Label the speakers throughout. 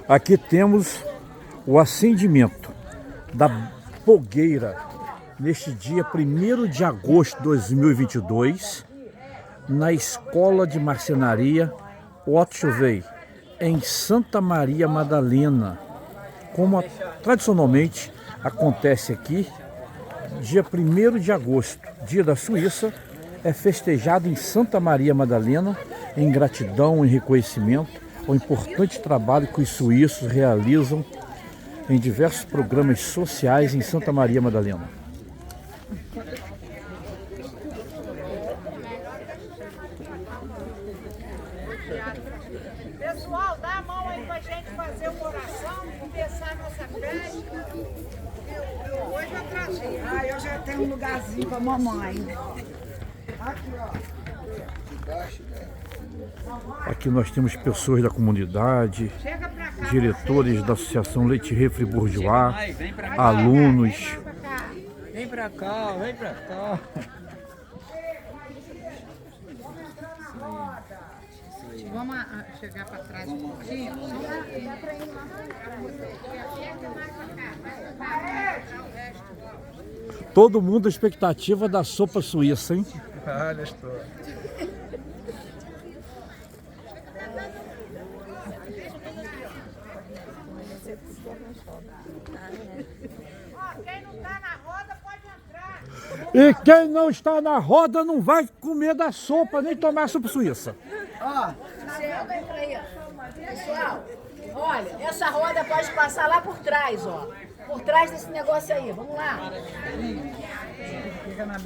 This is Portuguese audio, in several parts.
Speaker 1: Aqui temos o acendimento da fogueira neste dia 1º de agosto de 2022 na Escola de Marcenaria Otto Chuvei, em Santa Maria Madalena, como tradicionalmente acontece aqui. Dia 1º de agosto, dia da Suíça, é festejado em Santa Maria Madalena em gratidão e reconhecimento ao importante trabalho que os suíços realizam em diversos programas sociais em Santa Maria Madalena.
Speaker 2: Pessoal, dá a mão aí pra gente fazer uma oração, começar a nossa festa. Hoje eu atrasei. Eu já tenho um lugarzinho pra mamãe. Aqui, ó.
Speaker 1: Aqui nós temos pessoas da comunidade, diretores da Associação Leite Refri Bourgeois, alunos.
Speaker 3: Vem pra cá, vem pra cá.
Speaker 2: Vamos chegar para trás um pouquinho.
Speaker 1: Todo mundo à expectativa da sopa suíça, hein?
Speaker 3: Olha, estou.
Speaker 2: Quem não está na roda pode entrar.
Speaker 1: E quem não está na roda não vai comer da sopa, nem tomar a sopa suíça.
Speaker 4: Ó, pessoal, olha, essa roda pode passar lá por trás, ó. Por trás desse negócio aí, vamos lá.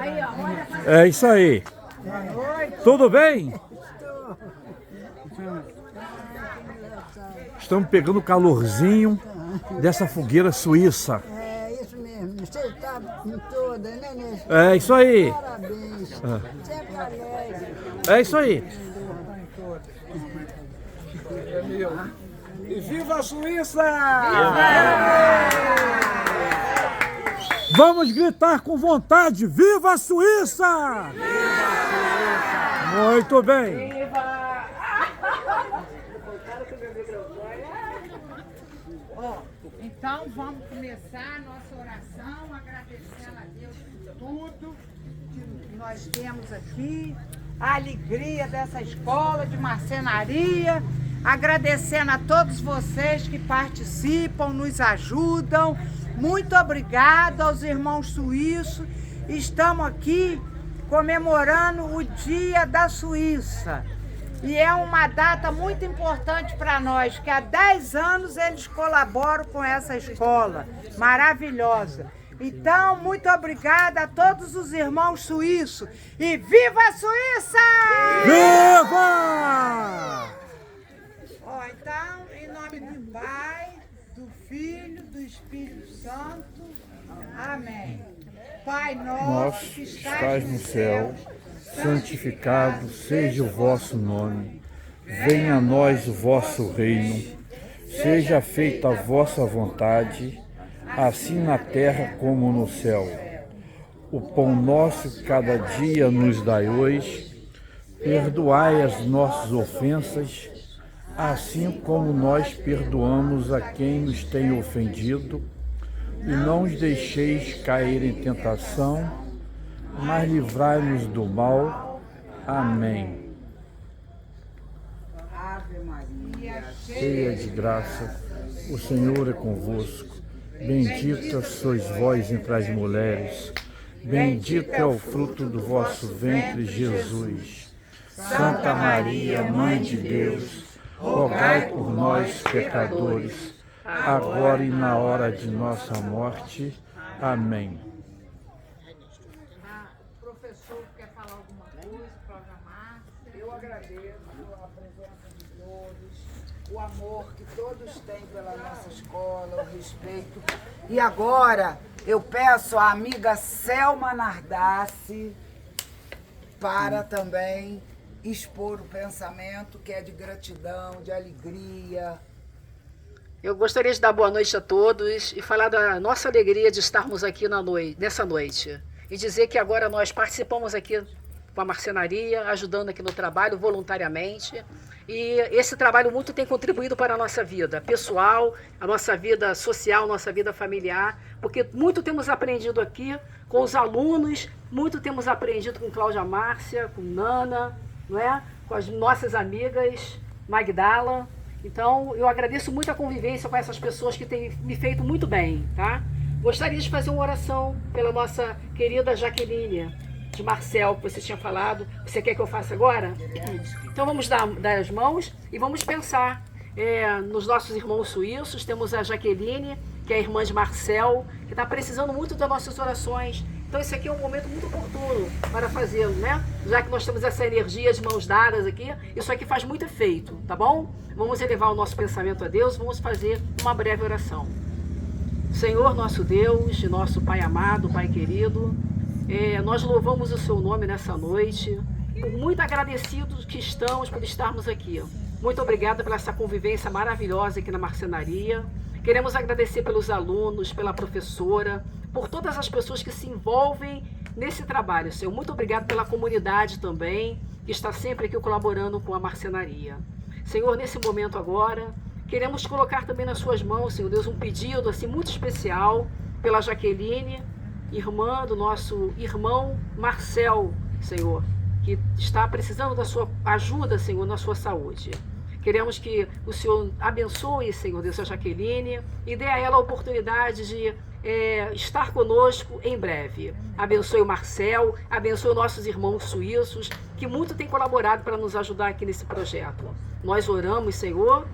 Speaker 4: Aí, ó, olha.
Speaker 1: É isso aí. Tudo bem? Estamos pegando o calorzinho dessa fogueira suíça.
Speaker 5: É isso mesmo, você está em toda, né, Nesse?
Speaker 1: É isso aí.
Speaker 5: Parabéns, sempre alegre.
Speaker 1: É isso aí.
Speaker 3: E viva a Suíça!
Speaker 1: Vamos gritar com vontade, viva a Suíça! Muito bem.
Speaker 2: Então vamos começar a nossa oração, agradecendo a Deus por tudo que nós temos aqui, a alegria dessa escola de marcenaria, agradecendo a todos vocês que participam, nos ajudam. Muito obrigada aos irmãos suíços. Estamos aqui comemorando o Dia da Suíça. E é uma data muito importante para nós, que há 10 anos eles colaboram com essa escola maravilhosa. Então, muito obrigada a todos os irmãos suíços. E viva a Suíça!
Speaker 1: Viva!
Speaker 2: Ó, então, em nome do Pai, do Filho, do Espírito Santo. Amém. Pai nosso que estás no céu,
Speaker 1: Santificado seja o vosso nome, venha a nós o vosso reino, seja feita a vossa vontade, assim na terra como no céu. O pão nosso cada dia nos dai hoje, perdoai as nossas ofensas, assim como nós perdoamos a quem nos tem ofendido, e não os deixeis cair em tentação, mas livrai-nos do mal. Amém.
Speaker 2: Ave Maria,
Speaker 1: Cheia de graça, o Senhor é convosco. Bendita sois vós entre as mulheres. Bendito é o fruto do vosso ventre, Jesus. Santa Maria, Mãe de Deus, rogai por nós, pecadores, agora e na hora de nossa morte. Amém.
Speaker 2: Professor, quer falar alguma coisa, programar? Eu agradeço a presença de todos, o amor que todos têm pela nossa escola, o respeito. E agora eu peço à amiga Selma Nardassi para também expor o pensamento que é de gratidão, de alegria.
Speaker 4: Eu gostaria de dar boa noite a todos e falar da nossa alegria de estarmos aqui nessa noite. E dizer que agora nós participamos aqui com a marcenaria, ajudando aqui no trabalho voluntariamente. E esse trabalho muito tem contribuído para a nossa vida pessoal, a nossa vida social, a nossa vida familiar, porque muito temos aprendido aqui com os alunos, muito temos aprendido com Cláudia Márcia, com Nana, não é? Com as nossas amigas, Magdala. Então, eu agradeço muito a convivência com essas pessoas que têm me feito muito bem, tá? Gostaria de fazer uma oração pela nossa querida Jaqueline de Marcel, que você tinha falado. Você quer que eu faça agora? Então vamos dar as mãos e vamos pensar nos nossos irmãos suíços. Temos a Jaqueline, que é a irmã de Marcel, que está precisando muito das nossas orações. Então esse aqui é um momento muito oportuno para fazê-lo, né? Já que nós temos essa energia de mãos dadas aqui, isso aqui faz muito efeito, tá bom? Vamos elevar o nosso pensamento a Deus, vamos fazer uma breve oração. Senhor nosso Deus, nosso Pai amado, Pai querido, nós louvamos o seu nome nessa noite, muito agradecidos que estamos por estarmos aqui. Muito obrigada pela essa convivência maravilhosa aqui na marcenaria. Queremos agradecer pelos alunos, pela professora, por todas as pessoas que se envolvem nesse trabalho, Senhor. Muito obrigado pela comunidade também, que está sempre aqui colaborando com a marcenaria. Senhor, nesse momento agora, queremos colocar também nas suas mãos, Senhor Deus, um pedido assim muito especial pela Jaqueline, irmã do nosso irmão Marcel, Senhor, que está precisando da sua ajuda, Senhor, na sua saúde. Queremos que o Senhor abençoe, Senhor Deus, a Jaqueline e dê a ela a oportunidade de estar conosco em breve. Abençoe o Marcel, abençoe os nossos irmãos suíços, que muito têm colaborado para nos ajudar aqui nesse projeto. Nós oramos, Senhor,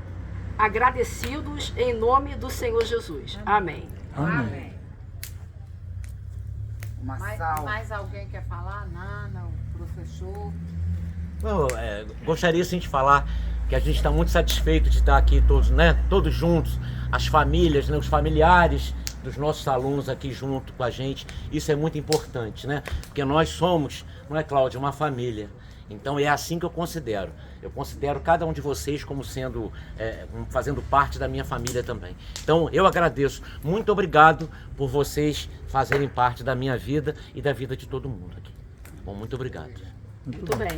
Speaker 4: agradecidos em nome do Senhor Jesus. Amém.
Speaker 1: Amém.
Speaker 2: Mais alguém quer falar? Nana, o professor?
Speaker 6: Gostaria sim de falar que a gente está muito satisfeito de estar aqui todos, né, todos juntos, as famílias, né, os familiares dos nossos alunos aqui junto com a gente. Isso é muito importante, né? Porque nós somos, não é, Cláudia, uma família. Então é assim que eu considero. Eu considero cada um de vocês como sendo, fazendo parte da minha família também. Então eu agradeço. Muito obrigado por vocês fazerem parte da minha vida e da vida de todo mundo aqui. Bom, muito obrigado.
Speaker 4: Muito bem.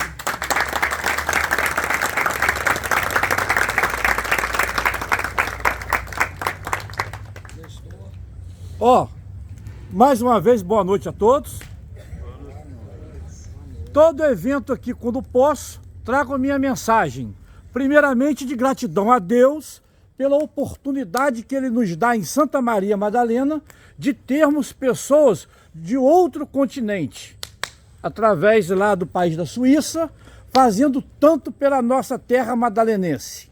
Speaker 1: Mais uma vez, boa noite a todos. Todo evento aqui, quando posso, trago a minha mensagem. Primeiramente, de gratidão a Deus pela oportunidade que Ele nos dá em Santa Maria Madalena de termos pessoas de outro continente, através lá do país da Suíça, fazendo tanto pela nossa terra madalenense.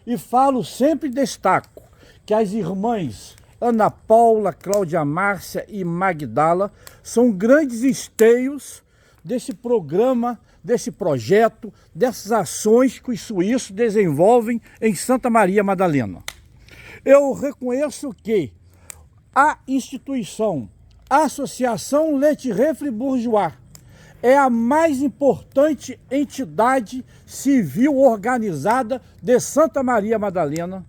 Speaker 1: E falo, sempre destaco, que as irmãs Ana Paula, Cláudia Márcia e Magdala são grandes esteios desse programa, desse projeto, dessas ações que os suíços desenvolvem em Santa Maria Madalena. Eu reconheço que a instituição, a Associação Lettre Fribourgeois, é a mais importante entidade civil organizada de Santa Maria Madalena,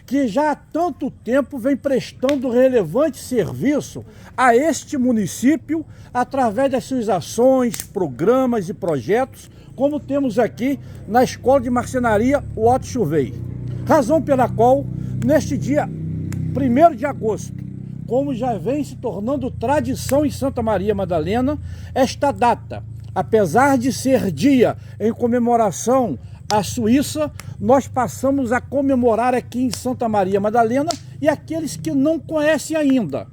Speaker 1: que já há tanto tempo vem prestando relevante serviço a este município através das suas ações, programas e projetos, como temos aqui na Escola de Marcenaria Otto Chuvei. Razão pela qual, neste dia 1º de agosto, como já vem se tornando tradição em Santa Maria Madalena, esta data, apesar de ser dia em comemoração à Suíça, nós passamos a comemorar aqui em Santa Maria Madalena, e aqueles que não conhecem ainda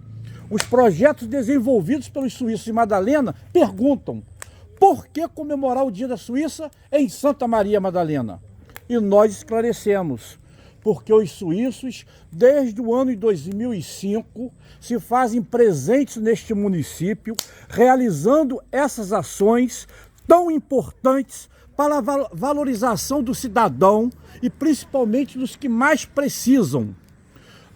Speaker 1: os projetos desenvolvidos pelos suíços de Madalena perguntam: por que comemorar o Dia da Suíça em Santa Maria Madalena? E nós esclarecemos: porque os suíços, desde o ano de 2005, se fazem presentes neste município, realizando essas ações tão importantes para a valorização do cidadão e principalmente dos que mais precisam.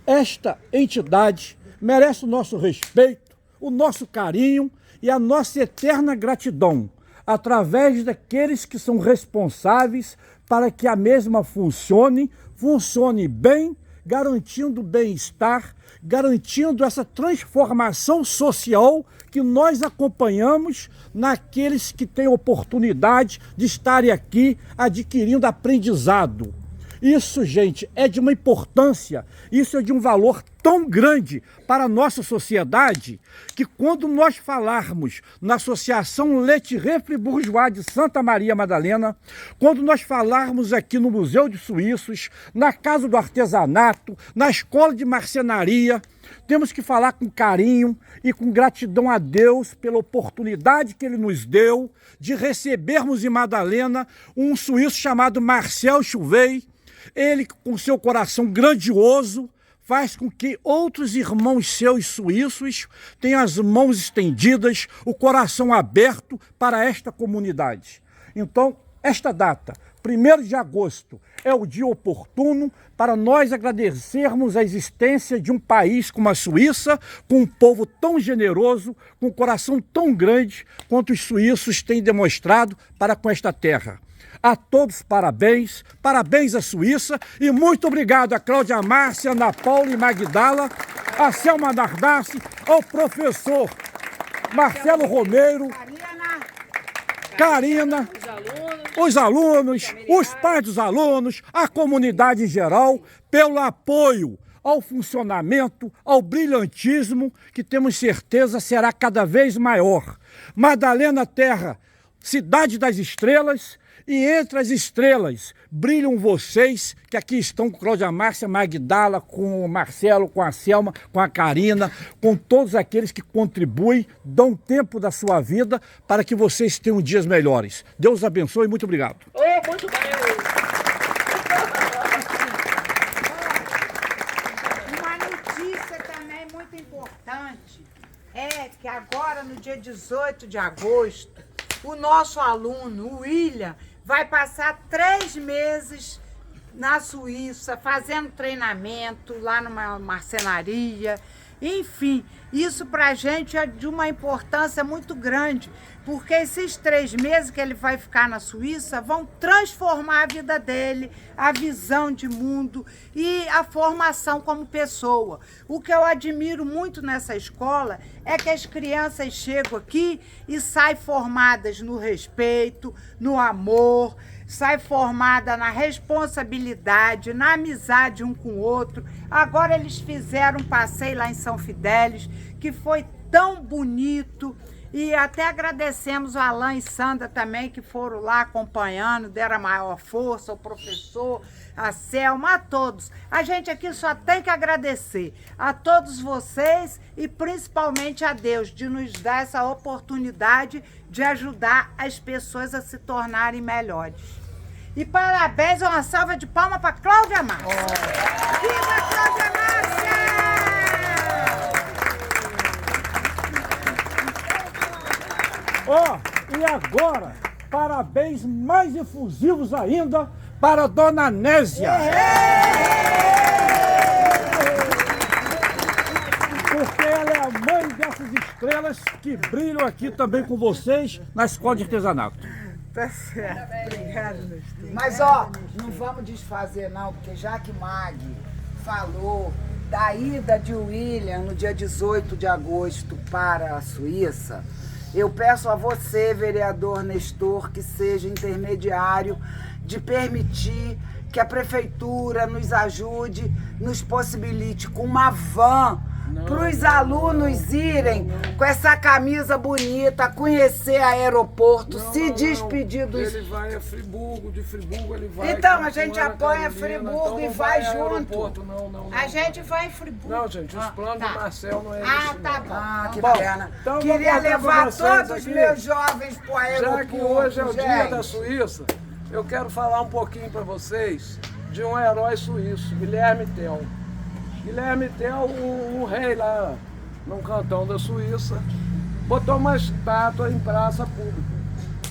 Speaker 1: Esta entidade merece o nosso respeito, o nosso carinho e a nossa eterna gratidão, através daqueles que são responsáveis para que a mesma funcione bem, garantindo bem-estar, garantindo essa transformação social que nós acompanhamos naqueles que têm oportunidade de estarem aqui adquirindo aprendizado. Isso, gente, é de uma importância, isso é de um valor tão grande para a nossa sociedade, que quando nós falarmos na Associação Lettre Fribourgeois de Santa Maria Madalena, quando nós falarmos aqui no Museu de Suíços, na Casa do Artesanato, na Escola de Marcenaria, temos que falar com carinho e com gratidão a Deus pela oportunidade que Ele nos deu de recebermos em Madalena um suíço chamado Marcel Chuvey. Ele, com seu coração grandioso, faz com que outros irmãos seus suíços tenham as mãos estendidas, o coração aberto para esta comunidade. Então, esta data, 1º de agosto, é o dia oportuno para nós agradecermos a existência de um país como a Suíça, com um povo tão generoso, com um coração tão grande quanto os suíços têm demonstrado para com esta terra. A todos parabéns, parabéns à Suíça e muito obrigado a Cláudia Márcia, Ana Paula e Magdala, a Selma Nardassi, ao professor Marcelo Romero, Karina, os alunos, os pais dos alunos, a comunidade em geral, pelo apoio ao funcionamento, ao brilhantismo, que temos certeza será cada vez maior. Madalena Terra, cidade das estrelas, e entre as estrelas brilham vocês, que aqui estão com Cláudia Márcia, Magdala, com o Marcelo, com a Selma, com a Karina, com todos aqueles que contribuem, dão tempo da sua vida para que vocês tenham dias melhores. Deus abençoe e muito obrigado.
Speaker 4: Oh, muito bem.
Speaker 2: Uma notícia também muito importante é que agora, no dia 18 de agosto, o nosso aluno, o William, vai passar 3 meses na Suíça, fazendo treinamento lá numa marcenaria. Enfim, isso para a gente é de uma importância muito grande, porque esses 3 meses que ele vai ficar na Suíça vão transformar a vida dele, a visão de mundo e a formação como pessoa. O que eu admiro muito nessa escola é que as crianças chegam aqui e saem formadas no respeito, no amor, sai formada na responsabilidade, na amizade um com o outro. Agora eles fizeram um passeio lá em São Fidélis, que foi tão bonito. E até agradecemos o Alain e Sandra também, que foram lá acompanhando, deram a maior força, o professor, a Selma, a todos. A gente aqui só tem que agradecer a todos vocês e principalmente a Deus de nos dar essa oportunidade de ajudar as pessoas a se tornarem melhores. E parabéns, uma salva de palmas para Cláudia Márcia. Viva Cláudia Márcia!
Speaker 1: E agora, parabéns mais efusivos ainda para a Dona Nésia. Porque ela é a mãe dessas estrelas que brilham aqui também com vocês na Escola de Artesanato.
Speaker 2: Tá certo. Obrigada,
Speaker 5: Mas ó, não vamos desfazer não, porque já que Mag falou da ida de William no dia 18 de agosto para a Suíça, eu peço a você, vereador Nestor, que seja intermediário de permitir que a prefeitura nos ajude, nos possibilite com uma van para os alunos irem com essa camisa bonita, conhecer aeroporto, se despedir dos...
Speaker 3: Ele vai a Friburgo, de Friburgo ele vai...
Speaker 5: Então, a gente apoia Friburgo e vai junto.
Speaker 3: Não.
Speaker 2: A gente vai em Friburgo.
Speaker 3: Não, gente, os planos do Marcel não é isso.
Speaker 2: Tá bom.
Speaker 5: Ah, que
Speaker 3: Bom,
Speaker 5: pena.
Speaker 3: então
Speaker 5: Queria
Speaker 3: vou contar pra
Speaker 5: levar
Speaker 3: vocês
Speaker 5: todos os
Speaker 3: aqui,
Speaker 5: meus jovens para o aeroporto.
Speaker 3: Já que hoje é o dia
Speaker 5: gente.
Speaker 3: da Suíça, eu quero falar um pouquinho para vocês de um herói suíço, Guilherme Tell. Guilherme Tell, um rei lá num cantão da Suíça, botou uma estátua em praça pública.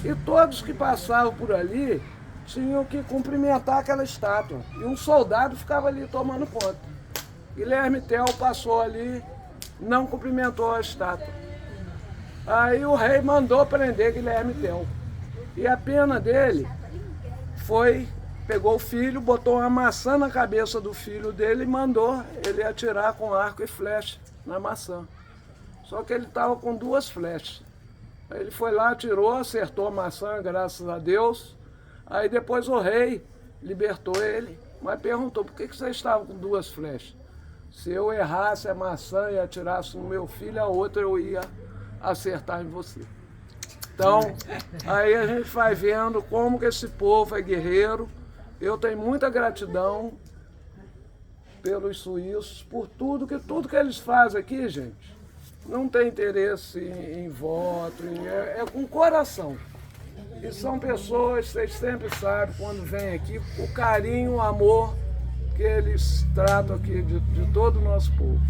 Speaker 3: E todos que passavam por ali tinham que cumprimentar aquela estátua. E um soldado ficava ali tomando conta. Guilherme Tell passou ali, não cumprimentou a estátua. Aí o rei mandou prender Guilherme Tell. E a pena dele foi... Pegou o filho, botou uma maçã na cabeça do filho dele e mandou ele atirar com arco e flecha na maçã. Só que ele estava com 2 flechas. Aí ele foi lá, tirou, acertou a maçã, graças a Deus. Aí depois o rei libertou ele, mas perguntou, por que você estava com 2 flechas? Se eu errasse a maçã e atirasse no meu filho, a outra eu ia acertar em você. Então, aí a gente vai vendo como que esse povo é guerreiro. Eu tenho muita gratidão pelos suíços, por tudo que eles fazem aqui, gente. Não tem interesse em voto, é com coração. E são pessoas, vocês sempre sabem, quando vêm aqui, o carinho, o amor que eles tratam aqui de todo o nosso povo.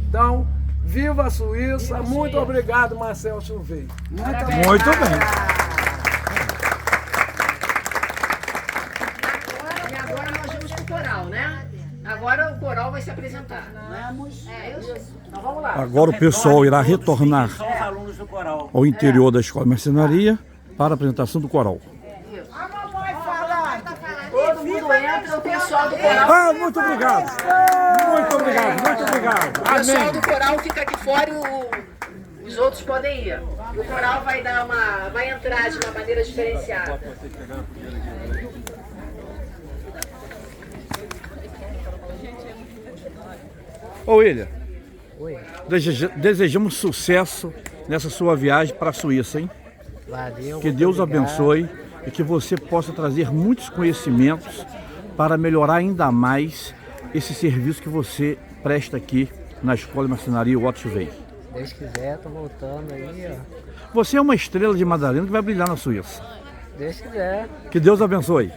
Speaker 3: Então, viva a Suíça! Muito obrigado, Marcel Silveira.
Speaker 1: Muito bem.
Speaker 4: E agora nós vamos pro coral, né? Agora o coral vai se apresentar. Vamos. Então vamos lá.
Speaker 1: Agora o pessoal irá retornar
Speaker 6: São os alunos do coral.
Speaker 1: ao interior da Escola de Marcenaria para a apresentação do coral.
Speaker 2: A mamãe falando.
Speaker 4: Todo mundo entra, o pessoal do coral.
Speaker 1: Ah, muito obrigado. Muito obrigado, muito obrigado.
Speaker 4: O pessoal
Speaker 1: Amém.
Speaker 4: do coral fica aqui fora e os outros podem ir. E o coral vai entrar de uma maneira diferenciada.
Speaker 1: Ô William, desejamos sucesso nessa sua viagem para a Suíça, hein?
Speaker 7: Valeu,
Speaker 1: Que Deus abençoe e que você possa trazer muitos conhecimentos para melhorar ainda mais esse serviço que você presta aqui na Escola de Marcenaria Otto Silveira.
Speaker 7: Deus quiser, tô voltando aí, ó.
Speaker 1: Você é uma estrela de Madalena que vai brilhar na Suíça.
Speaker 7: Deus quiser.
Speaker 1: Que Deus abençoe.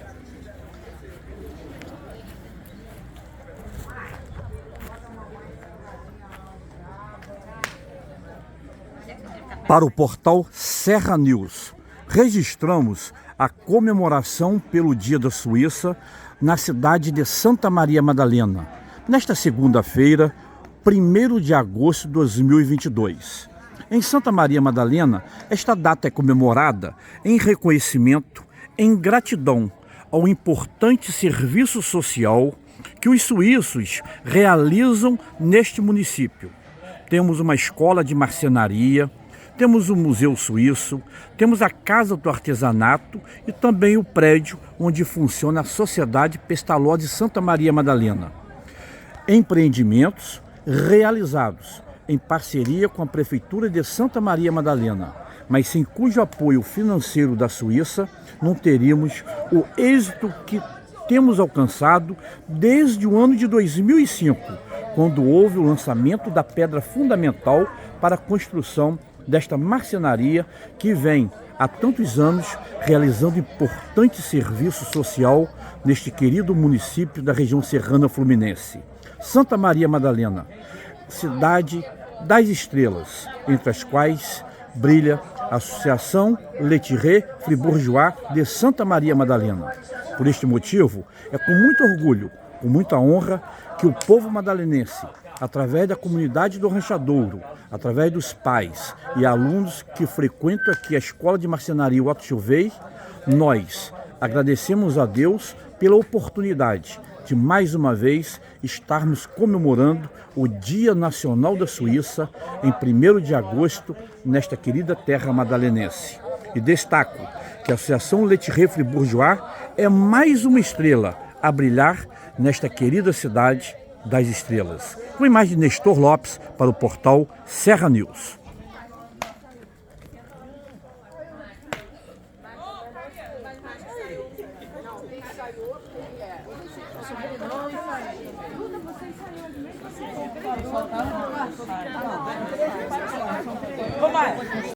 Speaker 1: Para o portal Serra News, registramos a comemoração pelo Dia da Suíça na cidade de Santa Maria Madalena, nesta segunda-feira, 1º de agosto de 2022. Em Santa Maria Madalena, esta data é comemorada em reconhecimento, em gratidão ao importante serviço social que os suíços realizam neste município. Temos uma escola de marcenaria, temos o Museu Suíço, temos a Casa do Artesanato e também o prédio onde funciona a Sociedade Pestalozzi de Santa Maria Madalena. Empreendimentos realizados em parceria com a Prefeitura de Santa Maria Madalena, mas sem cujo apoio financeiro da Suíça não teríamos o êxito que temos alcançado desde o ano de 2005, quando houve o lançamento da pedra fundamental para a construção desta marcenaria que vem há tantos anos realizando importante serviço social neste querido município da região serrana fluminense. Santa Maria Madalena, cidade das estrelas, entre as quais brilha a Associação Lettiré Fribourgeois de Santa Maria Madalena. Por este motivo, é com muito orgulho, com muita honra, que o povo madalenense, através da comunidade do Ranchadouro, através dos pais e alunos que frequentam aqui a Escola de Marcenaria Otto Silveira, nós agradecemos a Deus pela oportunidade de mais uma vez estarmos comemorando o Dia Nacional da Suíça em 1º de agosto nesta querida terra madalenense. E destaco que a Associação Lettiré Fribourgeois é mais uma estrela a brilhar nesta querida cidade das estrelas. Com imagem de Nestor Lopes para o portal Serra News.